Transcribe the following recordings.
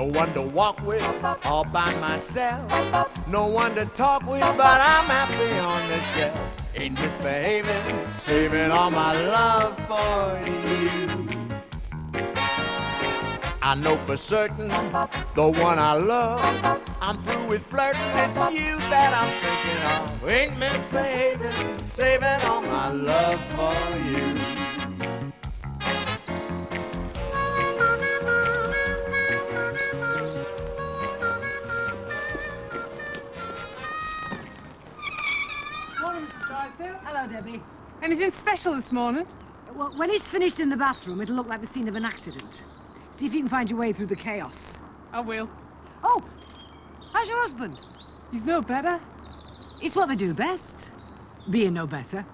one to walk with, all by myself. No one to talk with, but I'm happy on the shelf. Ain't misbehaving, saving all my love for you. I know for certain, the one I love, I'm through with flirting, it's you that I'm thinking of. Ain't misbehaving, saving all my love for you. Morning, Mrs. Drysdale. Hello, Debbie. Anything special this morning? Well, when it's finished in the bathroom, it'll look like the scene of an accident. See if you can find your way through the chaos. I will. Oh, how's your husband? He's no better. It's what they do best. Being no better.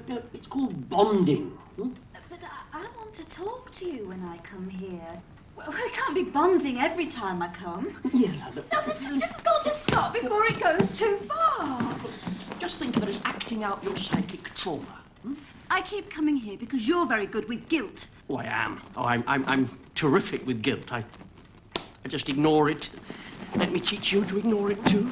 No, it's called bonding. But I want to talk to you when I come here. Well, I can't be bonding every time I come. Yeah, look. No, this has got to stop before it goes too far. Just think of it as acting out your psychic trauma. I keep coming here because you're very good with guilt. Oh, I am. Oh, I'm terrific with guilt. I just ignore it. Let me teach you to ignore it too.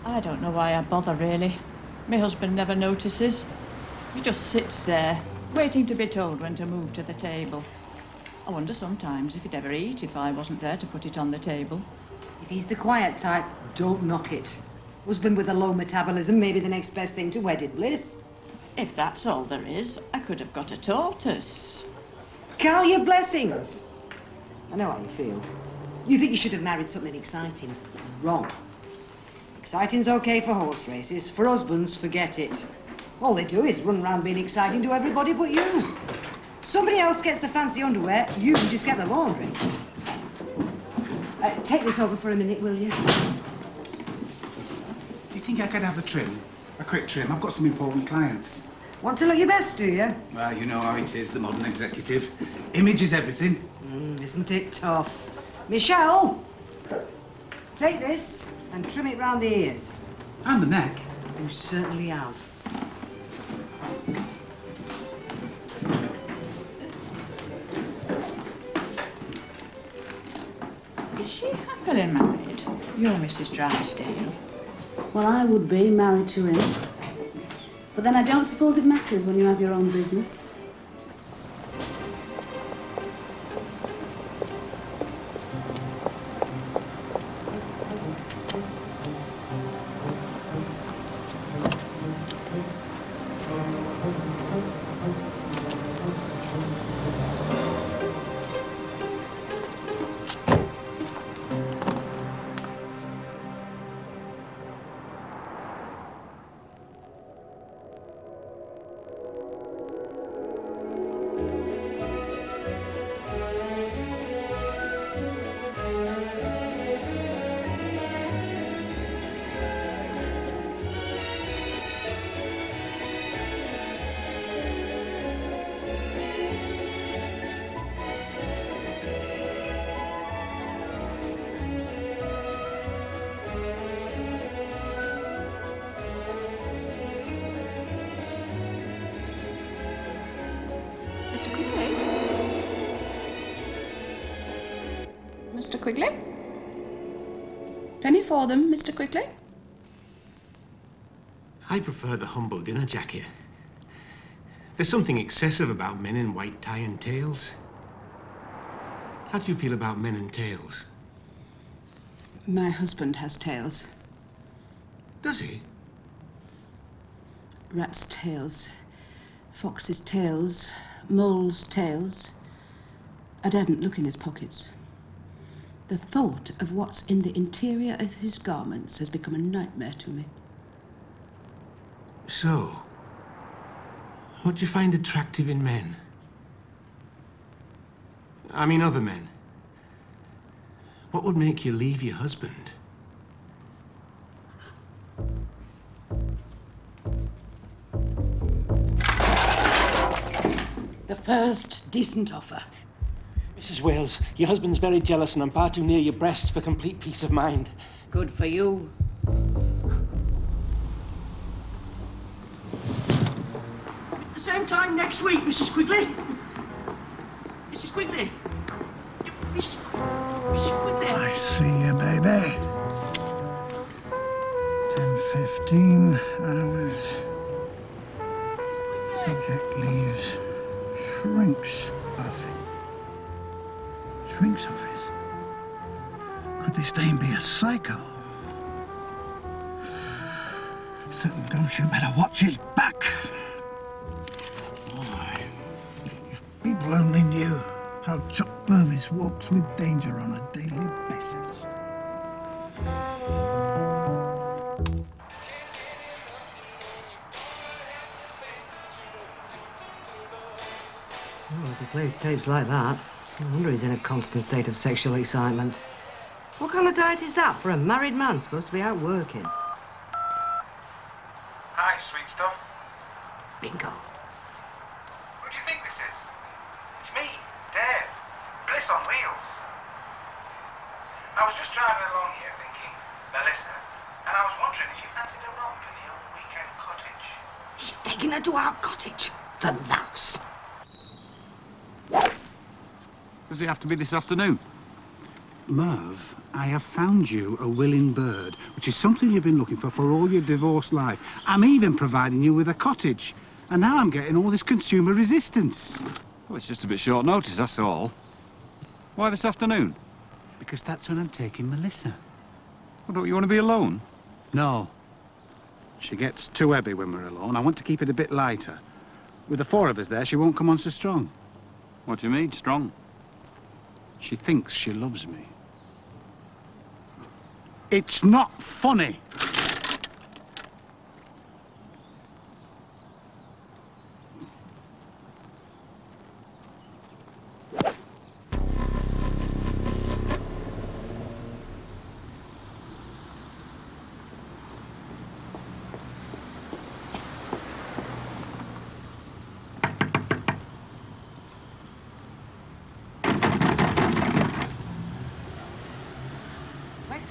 I don't know why I bother, really. My husband never notices. He just sits there, waiting to be told when to move to the table. I wonder sometimes if he'd ever eat if I wasn't there to put it on the table. If he's the quiet type, don't knock it. Husband with a low metabolism may be the next best thing to wedded bliss. If that's all there is, I could have got a tortoise. Count your blessings. I know how you feel. You think you should have married something exciting. Wrong. Exciting's okay for horse races. For husbands, forget it. All they do is run around being exciting to everybody but you. Somebody else gets the fancy underwear, you just get the laundry. Take this over for a minute, will you? Do you think I could have a trim? A quick trim? I've got some important clients. Want to look your best, do you? Well, you know how it is, the modern executive. Image is everything. Isn't it tough? Michelle, take this and trim it round the ears. And the neck. You certainly have. Is she happily married? You're Mrs. Drysdale. Well, I would be married to him. But then I don't suppose it matters when you have your own business. Mr. Quigley? Penny for them, Mr. Quigley? I prefer the humble dinner jacket. There's something excessive about men in white tie and tails. How do you feel about men in tails? My husband has tails. Does he? Rats' tails, foxes' tails, moles' tails. I daren't look in his pockets. The thought of what's in the interior of his garments has become a nightmare to me. So, what do you find attractive in men? I mean, other men. What would make you leave your husband? The first decent offer. Mrs. Wales, your husband's very jealous and I'm far too near your breasts for complete peace of mind. Good for you. At the same time next week, Mrs. Quigley. Mrs. Quigley. Mrs. Quigley. I see you, baby. 10:15 hours. Subject leaves. Shrink's office. Shrink's office? Could this dame be a psycho? Certain gumshoe better watch his back. Why? If people only knew how Chuck Purvis walks with danger on a daily basis. Oh, if he plays tapes like that, no wonder he's in a constant state of sexual excitement. What kind of diet is that for a married man supposed to be out working? Hi, sweet stuff. Bingo. Who do you think this is? It's me, Dave. Bliss on wheels. I was just driving along here thinking, Melissa, and I was wondering if you fancied a romp in the old weekend cottage. He's taking her to our cottage. The louse. Does it have to be this afternoon? Merv, I have found you a willing bird, which is something you've been looking for all your divorced life. I'm even providing you with a cottage. And now I'm getting all this consumer resistance. Well, it's just a bit short notice, that's all. Why this afternoon? Because that's when I'm taking Melissa. Well, don't you want to be alone? No. She gets too heavy when we're alone. I want to keep it a bit lighter. With the four of us there, she won't come on so strong. What do you mean, strong? She thinks she loves me. It's not funny.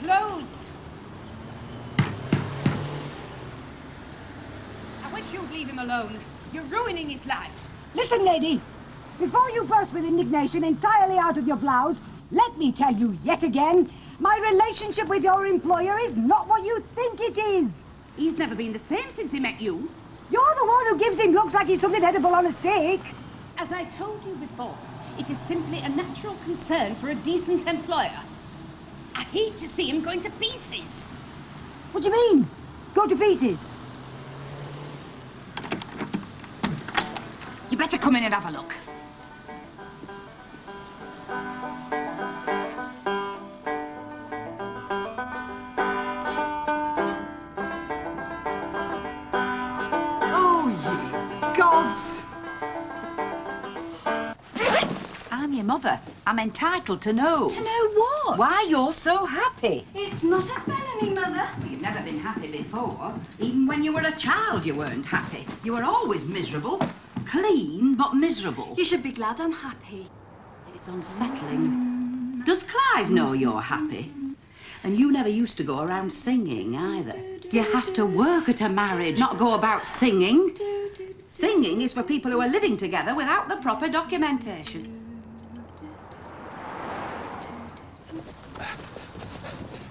Closed. I wish you'd leave him alone. You're ruining his life. Listen, lady. Before you burst with indignation entirely out of your blouse, let me tell you yet again, my relationship with your employer is not what you think it is. He's never been the same since he met you. You're the one who gives him looks like he's something edible on a steak. As I told you before, it is simply a natural concern for a decent employer. I hate to see him going to pieces. What do you mean? Go to pieces? You better come in and have a look. Oh, ye gods! I'm your mother. I'm entitled to know. To know what? Why you're so happy. It's not a felony, Mother. Well, you've never been happy before. Even when you were a child, you weren't happy. You were always miserable. Clean, but miserable. You should be glad I'm happy. It's unsettling. Does Clive know you're happy? And you never used to go around singing, either. You have to work at a marriage, not go about singing. Singing is for people who are living together without the proper documentation.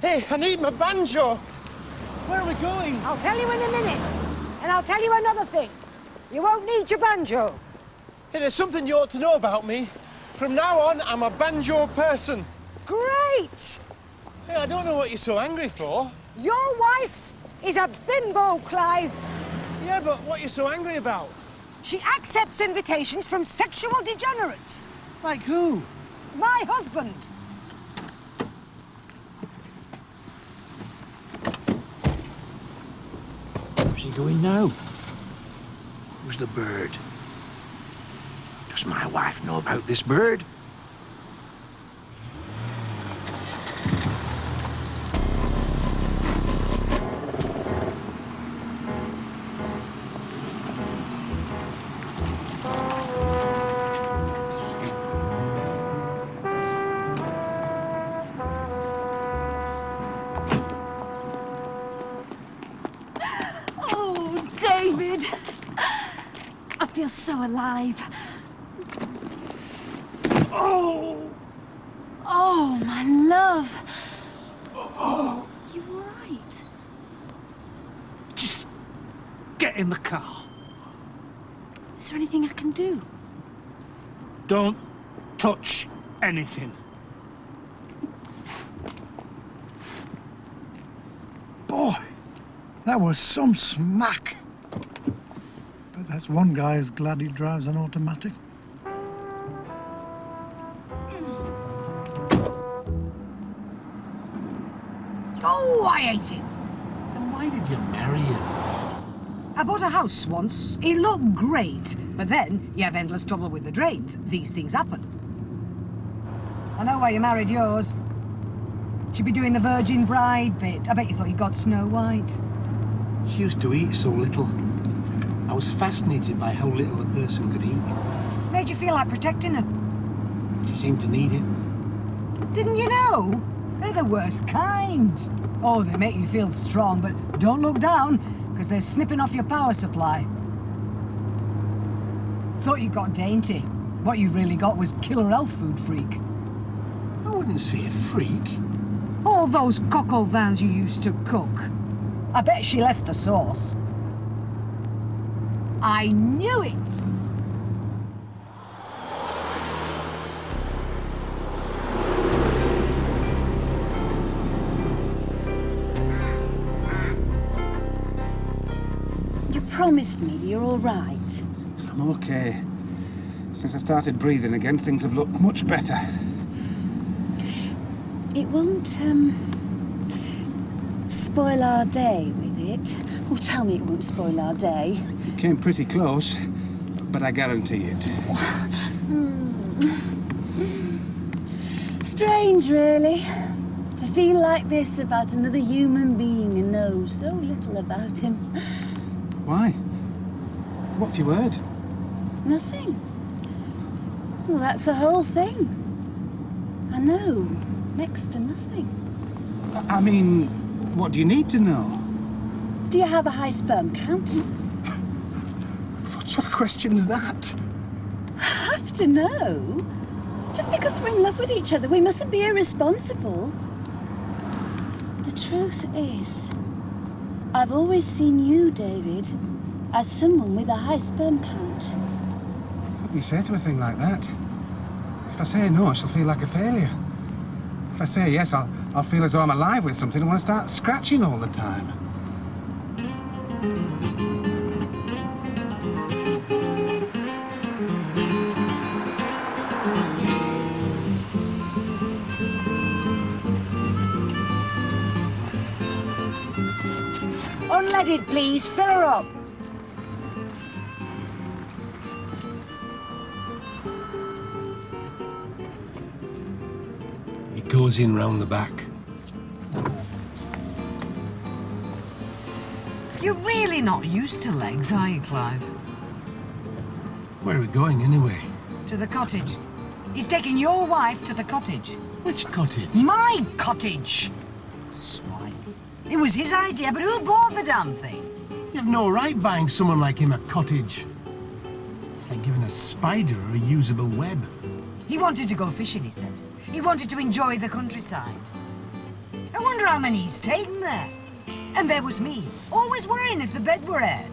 Hey, I need my banjo. Where are we going? I'll tell you in a minute. And I'll tell you another thing. You won't need your banjo. Hey, there's something you ought to know about me. From now on, I'm a banjo person. Great! Hey, I don't know what you're so angry for. Your wife is a bimbo, Clive. Yeah, but what are you so angry about? She accepts invitations from sexual degenerates. Like who? My husband. Where's he going now? Who's the bird? Does my wife know about this bird? Oh, David. I feel so alive. Oh! Oh, my love. Oh, you all right? Just get in the car. Is there anything I can do? Don't touch anything. Boy, that was some smack. But that's one guy who's glad he drives an automatic. Oh, I hate it. Then why did you marry him? I bought a house once. It looked great. But then you have endless trouble with the drains. These things happen. I know why you married yours. She'd be doing the virgin bride bit. I bet you thought you got Snow White. She used to eat so little. I was fascinated by how little a person could eat. Made you feel like protecting her. She seemed to need it. Didn't you know? They're the worst kind. Oh, they make you feel strong, but don't look down, because they're snipping off your power supply. Thought you got dainty. What you really got was killer elf food freak. I wouldn't say a freak. All those coco vins you used to cook. I bet she left the sauce. I knew it! You promised me you're all right. I'm okay. Since I started breathing again, things have looked much better. It won't, spoil our day with it. Oh, tell me it won't spoil our day. It came pretty close, but I guarantee it. Strange, really, to feel like this about another human being and know so little about him. Why? What have you heard? Nothing. Well, that's the whole thing. I know next to nothing. I mean, what do you need to know? Do you have a high sperm count? What sort of question's that? I have to know. Just because we're in love with each other, we mustn't be irresponsible. The truth is, I've always seen you, David, as someone with a high sperm count. What do you say to a thing like that? If I say no, I shall feel like a failure. If I say yes, I'll feel as though I'm alive with something and want to start scratching all the time. Unleaded, please. Fill her up. It goes in round the back. You're really not used to legs, are you, Clive? Where are we going anyway? To the cottage. He's taking your wife to the cottage. Which cottage? My cottage! Swine. It was his idea, but who bought the damn thing? You have no right buying someone like him a cottage. It's like giving a spider a usable web. He wanted to go fishing, he said. He wanted to enjoy the countryside. I wonder how many he's taken there. And there was me, always worrying if the bed were aired.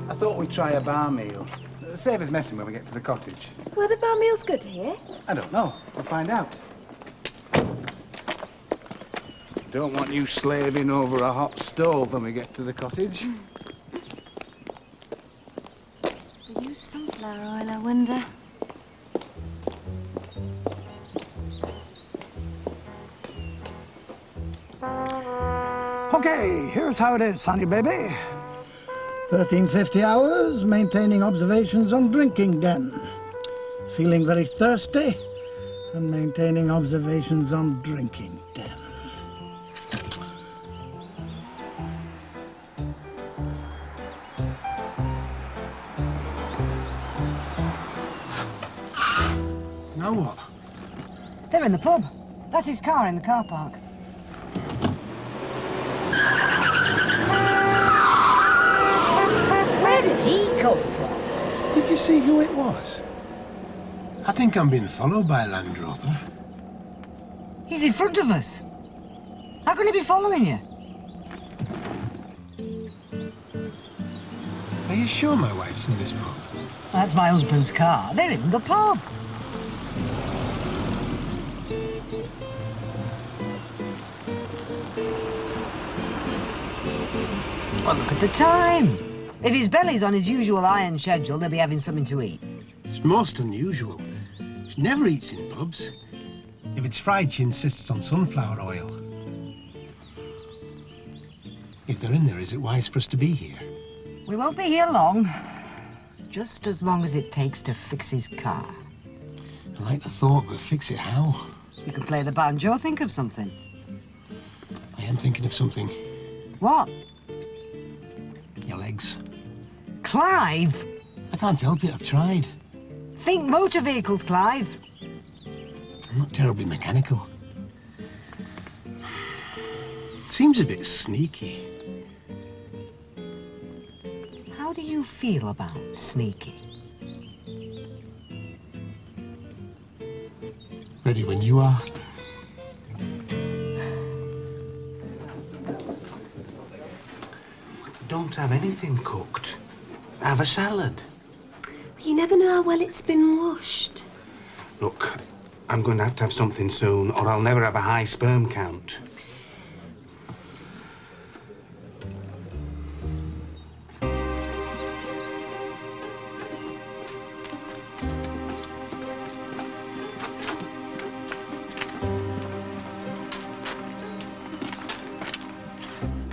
I thought we'd try a bar meal. Save us messing when we get to the cottage. Were the bar meals good here? I don't know. We'll find out. Don't want you slaving over a hot stove when we get to the cottage. They use sunflower oil, I wonder. Okay, here's how it is, Sonny baby. 1350 hours, maintaining observations on drinking den. Feeling very thirsty, and maintaining observations on drinking den. Now what? They're in the pub. That's his car in the car park. Where did he come from? Did you see who it was? I think I'm being followed by a Land Rover. He's in front of us. How can he be following you? Are you sure my wife's in this pub? That's my husband's car. They're in the pub. Well, look at the time. If his belly's on his usual iron schedule, they'll be having something to eat. It's most unusual. She never eats in pubs. If it's fried, she insists on sunflower oil. If they're in there, is it wise for us to be here? We won't be here long. Just as long as it takes to fix his car. I like the thought, but fix it how? You can play the banjo, think of something. I am thinking of something. What? Your legs. Clive? I can't help it, I've tried. Think motor vehicles, Clive. I'm not terribly mechanical. Seems a bit sneaky. How do you feel about sneaky? Ready when you are. Don't have anything cooked. Have a salad. You never know how well it's been washed. Look, I'm going to have something soon, or I'll never have a high sperm count.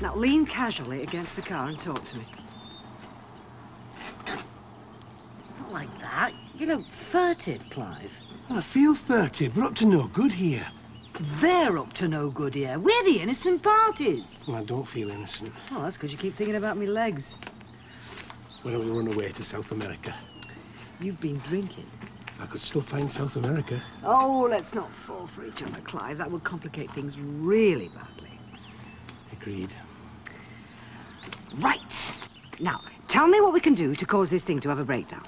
Now lean casually against the car and talk to me. Not like that. You look furtive, Clive. Well, I feel furtive. We're up to no good here. They're up to no good here. We're the innocent parties. Well, I don't feel innocent. Oh, that's because you keep thinking about me legs. Why don't we run away to South America? You've been drinking. I could still find South America. Oh, let's not fall for each other, Clive. That would complicate things really badly. Agreed. Right. Now, tell me what we can do to cause this thing to have a breakdown.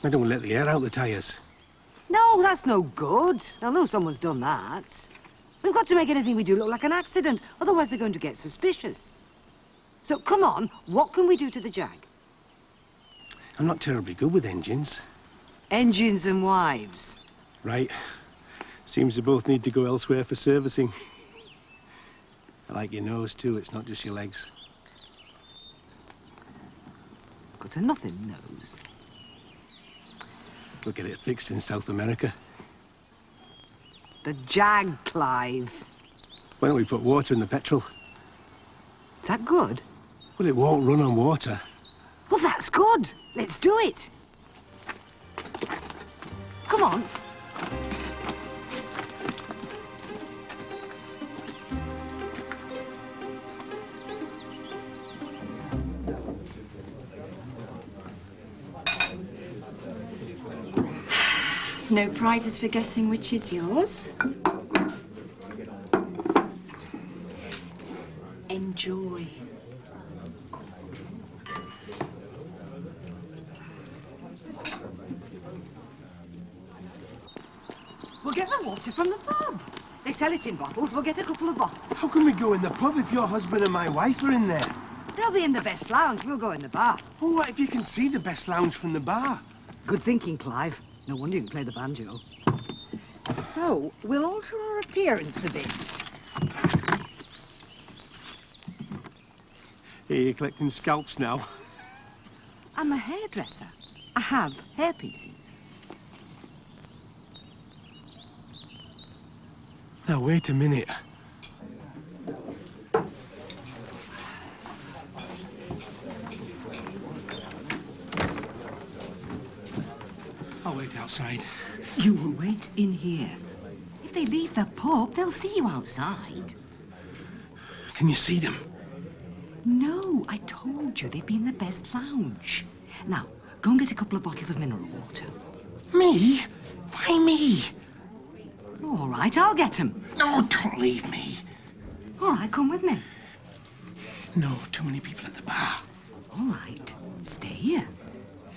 I don't let the air out the tyres. No, that's no good. I know someone's done that. We've got to make anything we do look like an accident, otherwise they're going to get suspicious. So, come on, what can we do to the Jag? I'm not terribly good with engines. Engines and wives. Right. Seems they both need to go elsewhere for servicing. I like your nose, too. It's not just your legs. Got a nothing nose. We'll get it fixed in South America. The Jag, Clive. Why don't we put water in the petrol? Is that good? Well, it won't run on water. Well, that's good. Let's do it. Come on. No prizes for guessing which is yours. enjoy. We'll get the water from the pub. They sell it in bottles. We'll get a couple of bottles. How can we go in the pub if your husband and my wife are in there? They'll be in the best lounge. We'll go in the bar. Oh, what if you can see the best lounge from the bar? Good thinking, Clive. No wonder you can play the banjo. So, we'll alter our appearance a bit. Here, you're collecting scalps now. I'm a hairdresser. I have hairpieces. Now, wait a minute. I'll wait outside. You will wait in here. If they leave the pub, they'll see you outside. Can you see them? No, I told you they'd be in the best lounge. Now, go and get a couple of bottles of mineral water. Me? Why me? All right, I'll get them. No, don't leave me. All right, come with me. No, too many people at the bar. All right, stay here.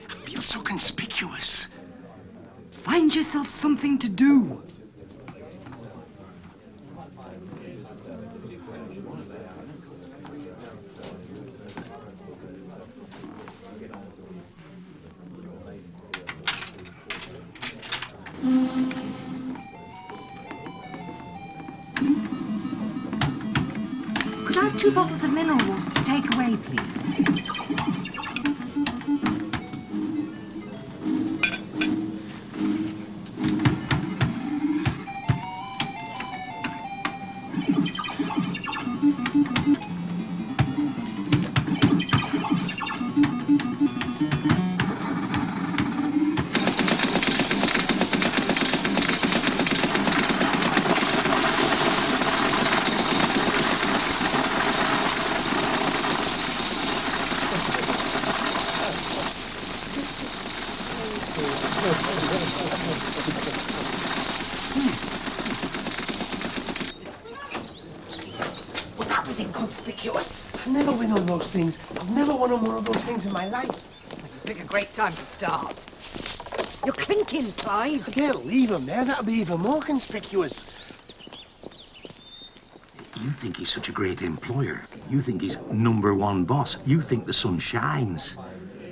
I feel so conspicuous. Find yourself something to do. Could I have 2 bottles of mineral water to take away, please? Well, that was inconspicuous. I've never win on those things. I've never won on one of those things in my life. Pick a great time to start. You're clinking, Clive. Okay, leave him there. That'll be even more conspicuous. You think he's such a great employer. You think he's #1 boss. You think the sun shines.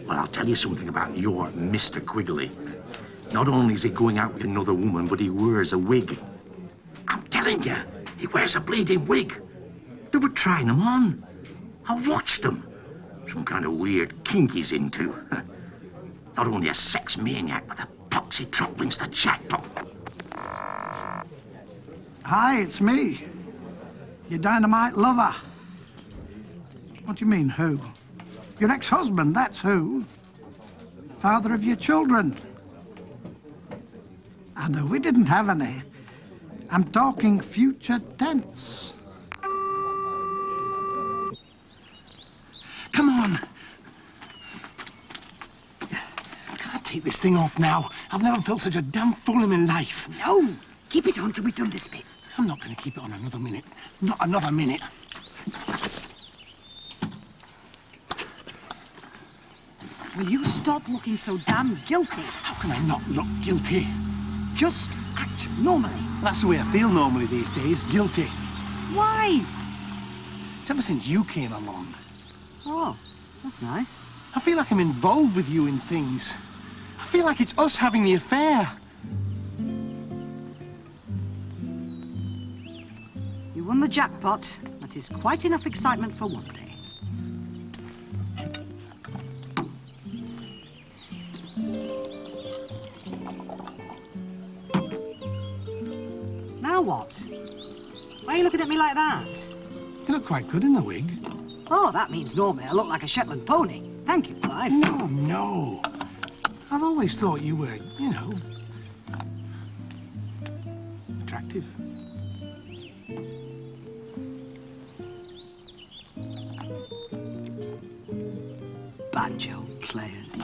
Well, I'll tell you something about your Mr. Quigley. Not only is he going out with another woman, but he wears a wig. I'm telling you, he wears a bleeding wig. They were trying him on. I watched them. Some kind of weird kink he's into. Not only a sex maniac, but a popsy-trotling's the jackpot. Hi, it's me. Your dynamite lover. What do you mean, who? Your ex-husband, that's who. Father of your children. I know we didn't have any. I'm talking future tense. Come on. Can't take this thing off now. I've never felt such a damn fool in my life. No, keep it on till we've done this bit. I'm not going to keep it on another minute. Not another minute. Will you stop looking so damn guilty? How can I not look guilty? Just act normally. That's the way I feel normally these days, guilty. Why? It's ever since you came along. Oh, that's nice. I feel like I'm involved with you in things. I feel like it's us having the affair. You won the jackpot. That is quite enough excitement for one day. Now what? Why are you looking at me like that? You look quite good in the wig. Oh, that means normally I look like a Shetland pony. Thank you, Clive. No. I've always thought you were, you know, attractive. Banjo players.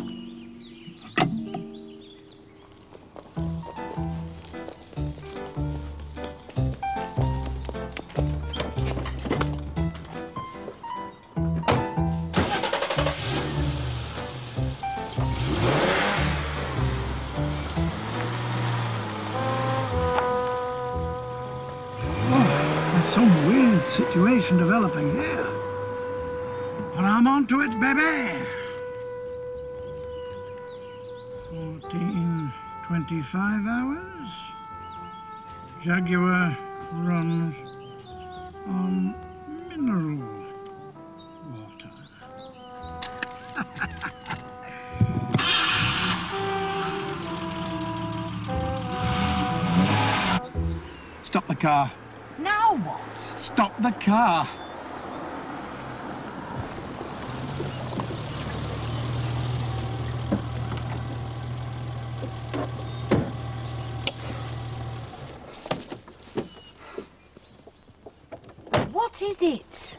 situation developing here. But I'm on to it, baby. 14:25 hours. Jaguar runs on mineral water. Stop the car. Now what? Stop the car. What is it?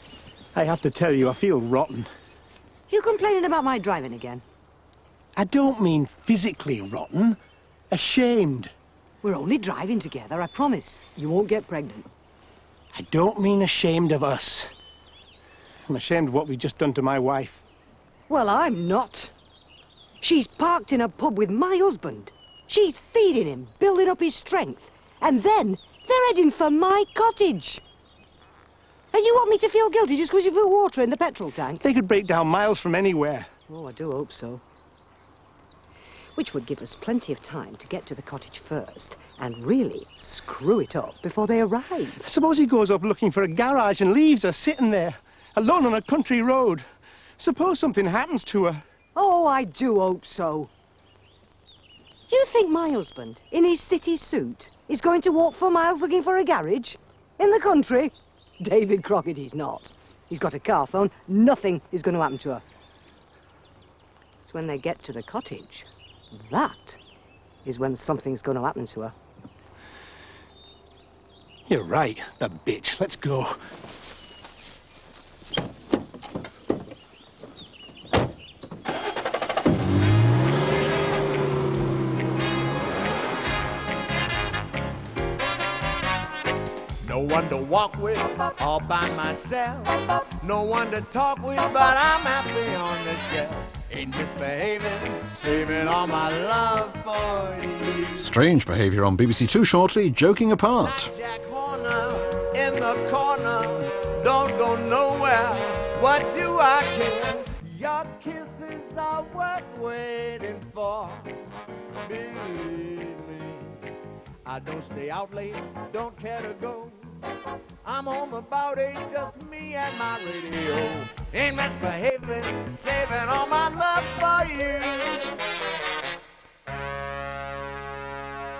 I have to tell you, I feel rotten. You complaining about my driving again? I don't mean physically rotten. Ashamed. We're only driving together, I promise. You won't get pregnant. I don't mean ashamed of us. I'm ashamed of what we've just done to my wife. Well, I'm not. She's parked in a pub with my husband. She's feeding him, building up his strength. And then they're heading for my cottage. And you want me to feel guilty just because you put water in the petrol tank? They could break down miles from anywhere. Oh, I do hope so. Which would give us plenty of time to get to the cottage first and really screw it up before they arrive. Suppose he goes up looking for a garage and leaves her sitting there, alone on a country road. Suppose something happens to her. Oh, I do hope so. You think my husband, in his city suit, is going to walk for miles looking for a garage? In the country? David Crockett, he's not. He's got a car phone. Nothing is going to happen to her. It's when they get to the cottage. That is when something's going to happen to her. You're right, the bitch. Let's go. No one to walk with, all by myself. No one to talk with, but I'm happy on the shelf. Ain't misbehaving, saving all my love for you. Strange behaviour on BBC Two shortly, Joking Apart. Jack Horner in the corner, don't go nowhere. What do I care? Your kisses are worth waiting for. Believe me, I don't stay out late, don't care to go. I'm home about 8, just me and my radio. Ain't misbehaving, saving all my